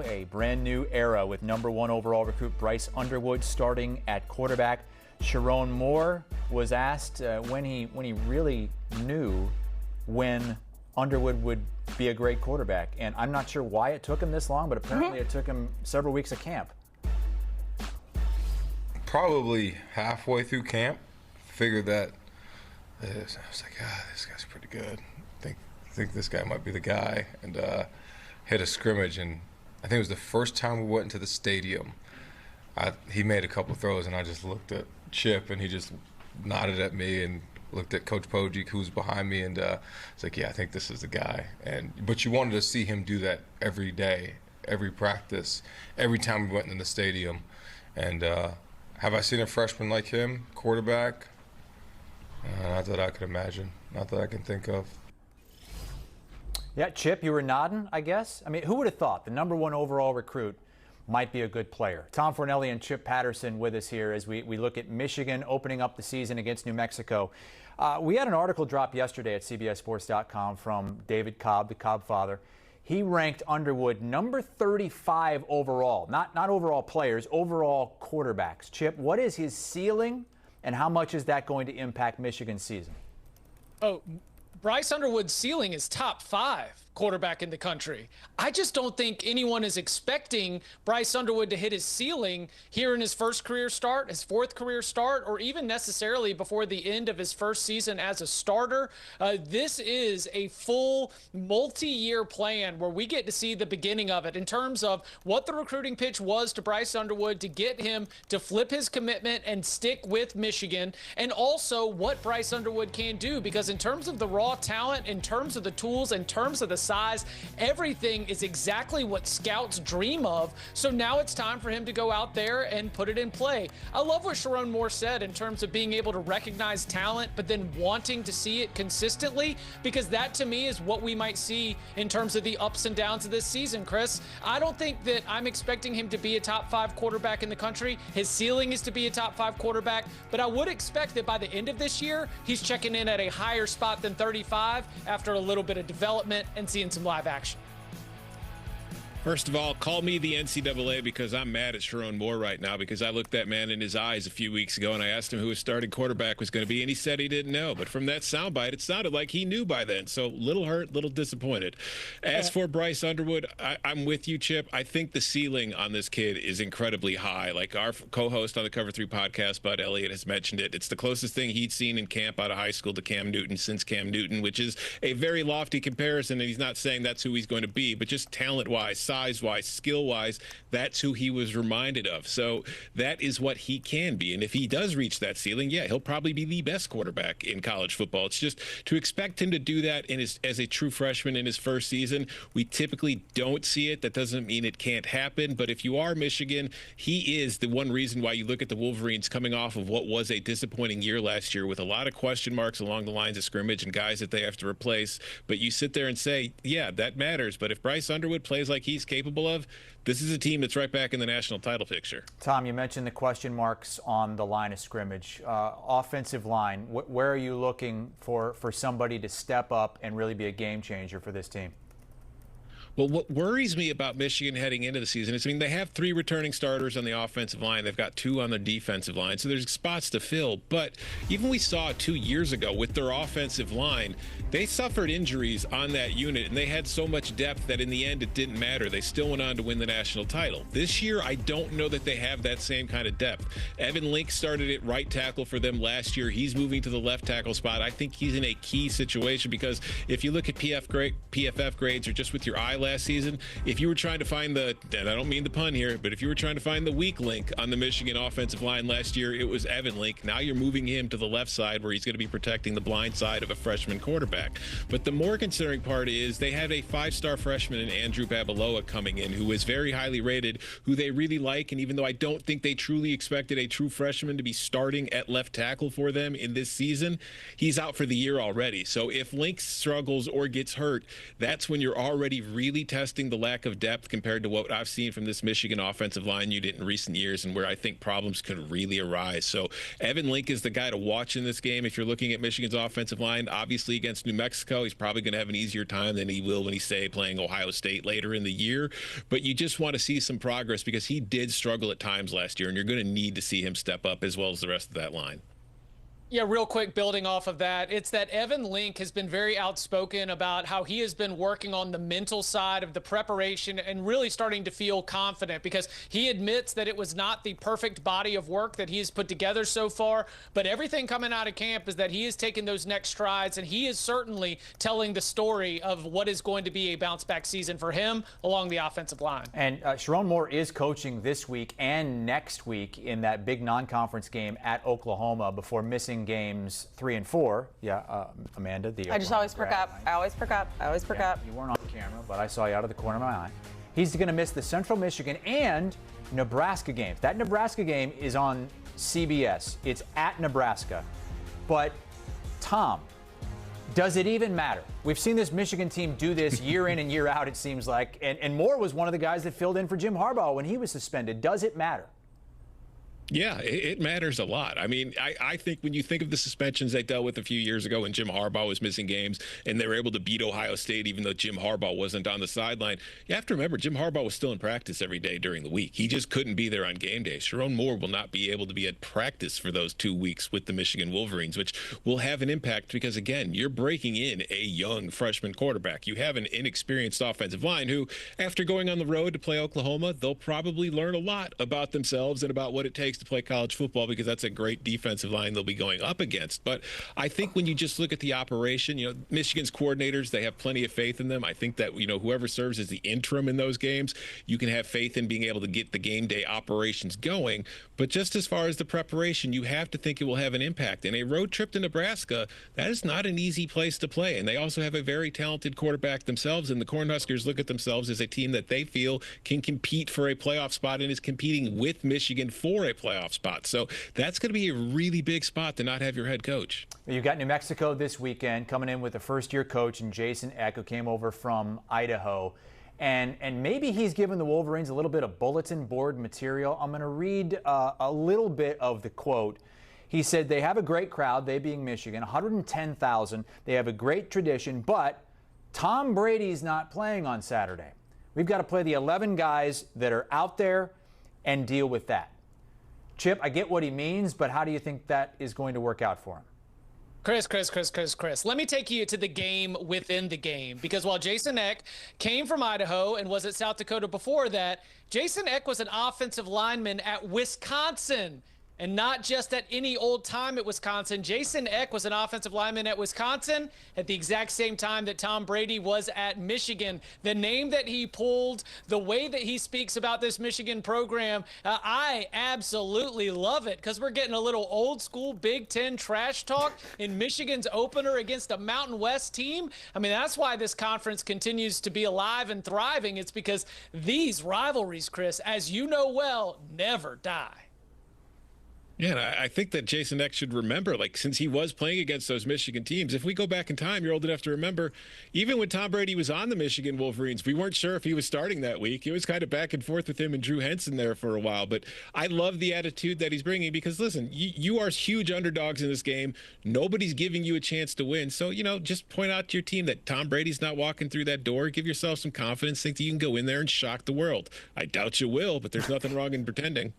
now a brand new era with #1 overall recruit Bryce Underwood starting at quarterback. Sherrone Moore was asked when he really knew when Underwood would be a great quarterback. And I'm not sure why it took him this long, but apparently it took him several weeks of camp. Probably halfway through camp, figured that I was like, this guy's pretty good. I think this guy might be the guy. And hit a scrimmage, and I think it was the first time we went into the stadium. He made a couple throws, and I just looked at Chip, and he just nodded at me and looked at Coach Pojik, who's behind me, and it's like, yeah, I think this is the guy. But you wanted to see him do that every day, every practice, every time we went in the stadium. And have I seen a freshman like him, quarterback? Not that I could imagine, not that I can think of. Yeah, Chip, you were nodding, I guess. I mean, who would have thought the #1 overall recruit might be a good player? Tom Fornelli and Chip Patterson with us here as we look at Michigan opening up the season against New Mexico. We had an article drop yesterday at CBSSports.com from David Cobb, the Cobb father. He ranked Underwood number 35 overall, not overall players, overall quarterbacks. Chip, what is his ceiling, and how much is that going to impact Michigan's season? Oh, Bryce Underwood's ceiling is top 5 quarterback in the country. I just don't think anyone is expecting Bryce Underwood to hit his ceiling here in his first career start, his 4th career start, or even necessarily before the end of his first season as a starter. This is a full multi-year plan where we get to see the beginning of it in terms of what the recruiting pitch was to Bryce Underwood to get him to flip his commitment and stick with Michigan, and also what Bryce Underwood can do, because in terms of the raw talent, in terms of the tools, in terms of the size, everything is exactly what scouts dream of. So now it's time for him to go out there and put it in play. I love what Sherrone Moore said in terms of being able to recognize talent, but then wanting to see it consistently, because that to me is what we might see in terms of the ups and downs of this season, Chris. I don't think that I'm expecting him to be a top 5 quarterback in the country. His ceiling is to be a top 5 quarterback, but I would expect that by the end of this year, he's checking in at a higher spot than 35 after a little bit of development and seeing some live action. First of all, call me the NCAA because I'm mad at Sherrone Moore right now, because I looked that man in his eyes a few weeks ago and I asked him who his starting quarterback was going to be, and he said he didn't know. But from that soundbite, it sounded like he knew by then. So little hurt, little disappointed. As for Bryce Underwood, I'm with you, Chip. I think the ceiling on this kid is incredibly high. Like our co-host on the Cover 3 podcast, Bud Elliott, has mentioned it. It's the closest thing he'd seen in camp out of high school to Cam Newton since Cam Newton, which is a very lofty comparison, and he's not saying that's who he's going to be, but just talent-wise, size-wise, skill-wise, that's who he was reminded of. So that is what he can be. And if he does reach that ceiling, yeah, he'll probably be the best quarterback in college football. It's just to expect him to do that as a true freshman in his first season, we typically don't see it. That doesn't mean it can't happen. But if you are Michigan, he is the one reason why you look at the Wolverines coming off of what was a disappointing year last year with a lot of question marks along the lines of scrimmage and guys that they have to replace. But you sit there and say, yeah, that matters. But if Bryce Underwood plays like he's capable of, this is a team that's right back in the national title picture. Tom, you mentioned the question marks on the line of scrimmage. Offensive line, where are you looking for somebody to step up and really be a game changer for this team? Well, what worries me about Michigan heading into the season is, they have 3 returning starters on the offensive line. They've got 2 on the defensive line, so there's spots to fill. But even we saw 2 years ago with their offensive line, they suffered injuries on that unit, and they had so much depth that in the end it didn't matter. They still went on to win the national title. This year, I don't know that they have that same kind of depth. Evan Link started at right tackle for them last year. He's moving to the left tackle spot. I think he's in a key situation, because if you look at PFF grades or just with your eye last season, if you were trying to find and I don't mean the pun here, but if you were trying to find the weak link on the Michigan offensive line last year, it was Evan Link. Now you're moving him to the left side where he's going to be protecting the blind side of a freshman quarterback. But the more concerning part is they have a 5-star freshman in Andrew Babaloa coming in, who is very highly rated, who they really like. And even though I don't think they truly expected a true freshman to be starting at left tackle for them in this season, he's out for the year already. So if Link struggles or gets hurt, that's when you're already really really testing the lack of depth compared to what I've seen from this Michigan offensive line unit in recent years, and where I think problems could really arise. So Evan Link is the guy to watch in this game. If you're looking at Michigan's offensive line, obviously against New Mexico, he's probably going to have an easier time than he will when he's, say, playing Ohio State later in the year. But you just want to see some progress because he did struggle at times last year, and you're going to need to see him step up as well as the rest of that line. Yeah, real quick, building off of that, it's that Evan Link has been very outspoken about how he has been working on the mental side of the preparation and really starting to feel confident, because he admits that it was not the perfect body of work that he has put together so far, but everything coming out of camp is that he is taking those next strides, and he is certainly telling the story of what is going to be a bounce-back season for him along the offensive line. And Sherrone Moore is coaching this week and next week in that big non-conference game at Oklahoma before missing games 3 and 4. Yeah, Amanda. I just always perk up. I always perk up. You weren't on camera, but I saw you out of the corner of my eye. He's going to miss the Central Michigan and Nebraska games. That Nebraska game is on CBS. It's at Nebraska. But, Tom, does it even matter? We've seen this Michigan team do this year in and year out, it seems like. And Moore was one of the guys that filled in for Jim Harbaugh when he was suspended. Does it matter? Yeah, it matters a lot. I mean, I think when you think of the suspensions they dealt with a few years ago when Jim Harbaugh was missing games and they were able to beat Ohio State even though Jim Harbaugh wasn't on the sideline, you have to remember Jim Harbaugh was still in practice every day during the week. He just couldn't be there on game day. Sherrone Moore will not be able to be at practice for those 2 weeks with the Michigan Wolverines, which will have an impact because, again, you're breaking in a young freshman quarterback. You have an inexperienced offensive line who, after going on the road to play Oklahoma, they'll probably learn a lot about themselves and about what it takes to play college football, because that's a great defensive line they'll be going up against. But I think when you just look at the operation, Michigan's coordinators, they have plenty of faith in them. I think that, whoever serves as the interim in those games, you can have faith in being able to get the game day operations going. But just as far as the preparation, you have to think it will have an impact. And a road trip to Nebraska, that is not an easy place to play. And they also have a very talented quarterback themselves. And the Cornhuskers look at themselves as a team that they feel can compete for a playoff spot and is competing with Michigan for a playoff spot. So that's going to be a really big spot to not have your head coach. You've got New Mexico this weekend coming in with a first-year coach in Jason Eck, who came over from Idaho. And maybe he's given the Wolverines a little bit of bulletin board material. I'm going to read a little bit of the quote. He said, they have a great crowd, they being Michigan, 110,000. They have a great tradition, but Tom Brady's not playing on Saturday. We've got to play the 11 guys that are out there and deal with that. Chip, I get what he means, but how do you think that is going to work out for him? Chris, let me take you to the game within the game, because while Jason Eck came from Idaho and was at South Dakota before that, Jason Eck was an offensive lineman at Wisconsin. And not just at any old time at Wisconsin. Jason Eck was an offensive lineman at Wisconsin at the exact same time that Tom Brady was at Michigan. The name that he pulled, the way that he speaks about this Michigan program, I absolutely love it, because we're getting a little old school Big Ten trash talk in Michigan's opener against a Mountain West team. I mean, that's why this conference continues to be alive and thriving. It's because these rivalries, Chris, as you know well, never die. Yeah, and I think that Jason Eck should remember, since he was playing against those Michigan teams, if we go back in time, you're old enough to remember, even when Tom Brady was on the Michigan Wolverines, we weren't sure if he was starting that week. It was kind of back and forth with him and Drew Henson there for a while. But I love the attitude that he's bringing, because, listen, you are huge underdogs in this game. Nobody's giving you a chance to win. So, just point out to your team that Tom Brady's not walking through that door. Give yourself some confidence. Think that you can go in there and shock the world. I doubt you will, but there's nothing wrong in pretending.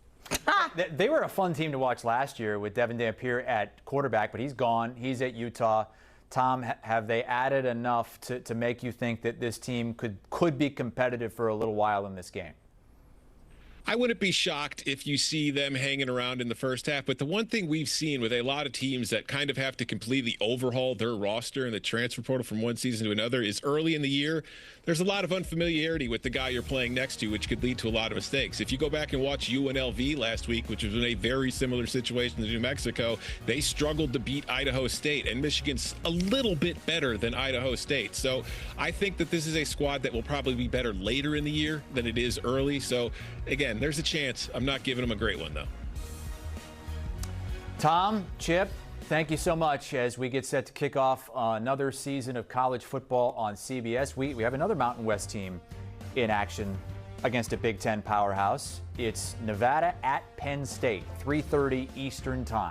They were a fun team to watch last year with Devon Dampier at quarterback, but he's gone. He's at Utah. Tom, have they added enough to make you think that this team could be competitive for a little while in this game? I wouldn't be shocked if you see them hanging around in the first half. But the one thing we've seen with a lot of teams that kind of have to completely overhaul their roster and the transfer portal from one season to another is early in the year, there's a lot of unfamiliarity with the guy you're playing next to, which could lead to a lot of mistakes. If you go back and watch UNLV last week, which was in a very similar situation to New Mexico, they struggled to beat Idaho State, and Michigan's a little bit better than Idaho State. So I think that this is a squad that will probably be better later in the year than it is early. So, again, there's a chance. I'm not giving them a great one, though. Tom, Chip, thank you so much as we get set to kick off another season of college football on CBS. We have another Mountain West team in action against a Big Ten powerhouse. It's Nevada at Penn State, 3:30 Eastern Time.